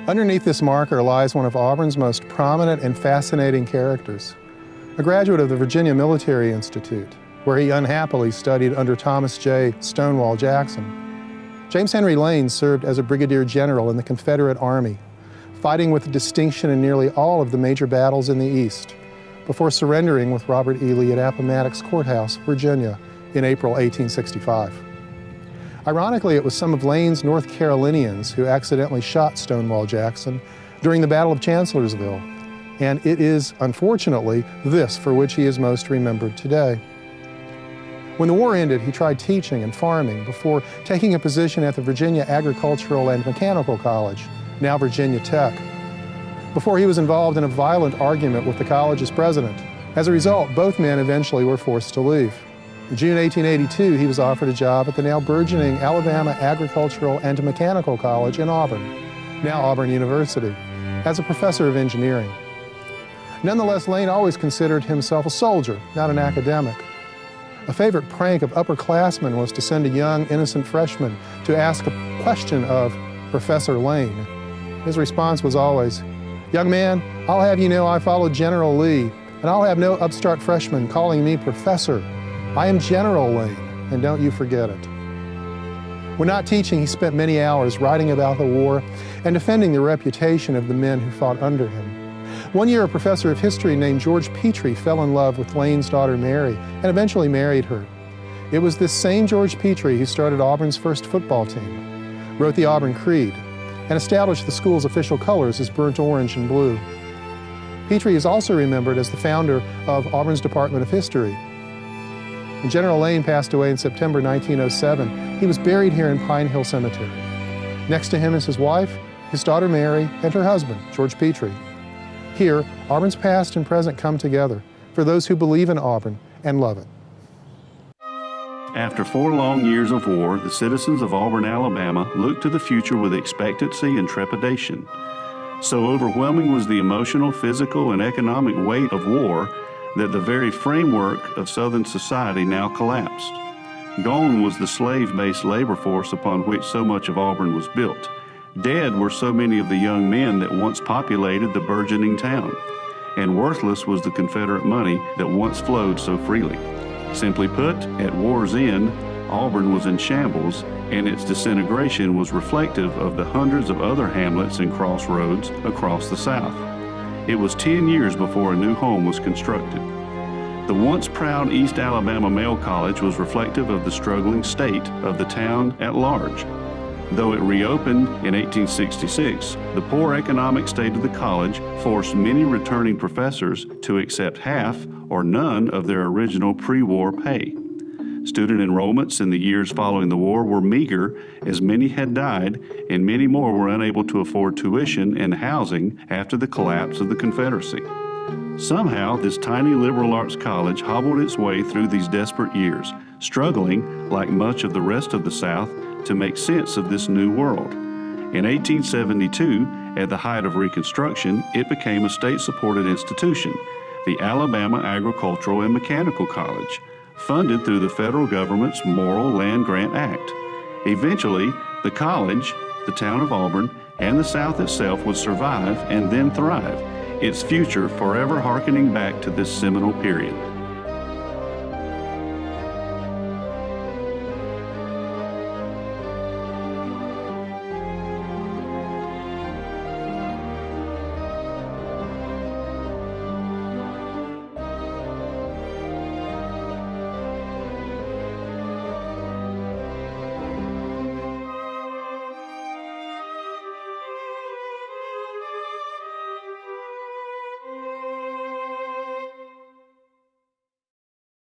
Underneath this marker lies one of Auburn's most prominent and fascinating characters, a graduate of the Virginia Military Institute, where he unhappily studied under Thomas J. Stonewall Jackson. James Henry Lane served as a brigadier general in the Confederate Army, fighting with distinction in nearly all of the major battles in the East, before surrendering with Robert E. Lee at Appomattox Courthouse, Virginia, in April 1865. Ironically, it was some of Lane's North Carolinians who accidentally shot Stonewall Jackson during the Battle of Chancellorsville, and it is, unfortunately, this for which he is most remembered today. When the war ended, he tried teaching and farming before taking a position at the Virginia Agricultural and Mechanical College, now Virginia Tech, before he was involved in a violent argument with the college's president. As a result, both men eventually were forced to leave. In June 1882, he was offered a job at the now burgeoning Alabama Agricultural and Mechanical College in Auburn, now Auburn University, as a professor of engineering. Nonetheless, Lane always considered himself a soldier, not an academic. A favorite prank of upperclassmen was to send a young, innocent freshman to ask a question of Professor Lane. His response was always, "Young man, I'll have you know I followed General Lee, and I'll have no upstart freshman calling me professor. I am General Lane, and don't you forget it." When not teaching, he spent many hours writing about the war and defending the reputation of the men who fought under him. One year, a professor of history named George Petrie fell in love with Lane's daughter Mary and eventually married her. It was this same George Petrie who started Auburn's first football team, wrote the Auburn Creed, and established the school's official colors as burnt orange and blue. Petrie is also remembered as the founder of Auburn's Department of History. When General Lane passed away in September 1907, he was buried here in Pine Hill Cemetery. Next to him is his wife, his daughter Mary, and her husband, George Petrie. Here, Auburn's past and present come together for those who believe in Auburn and love it. After 4 long years of war, the citizens of Auburn, Alabama looked to the future with expectancy and trepidation. So overwhelming was the emotional, physical, and economic weight of war that the very framework of Southern society now collapsed. Gone was the slave-based labor force upon which so much of Auburn was built. Dead were so many of the young men that once populated the burgeoning town. And worthless was the Confederate money that once flowed so freely. Simply put, at war's end, Auburn was in shambles, and its disintegration was reflective of the hundreds of other hamlets and crossroads across the South. It was 10 years before a new home was constructed. The once proud East Alabama Male College was reflective of the struggling state of the town at large. Though it reopened in 1866, the poor economic state of the college forced many returning professors to accept half or none of their original pre-war pay. Student enrollments in the years following the war were meager, as many had died and many more were unable to afford tuition and housing after the collapse of the Confederacy. Somehow, this tiny liberal arts college hobbled its way through these desperate years, struggling, like much of the rest of the South, to make sense of this new world. In 1872, at the height of Reconstruction, it became a state-supported institution, the Alabama Agricultural and Mechanical College, funded through the federal government's Morrill Land Grant Act. Eventually, the college, the town of Auburn, and the South itself would survive and then thrive, its future forever hearkening back to this seminal period.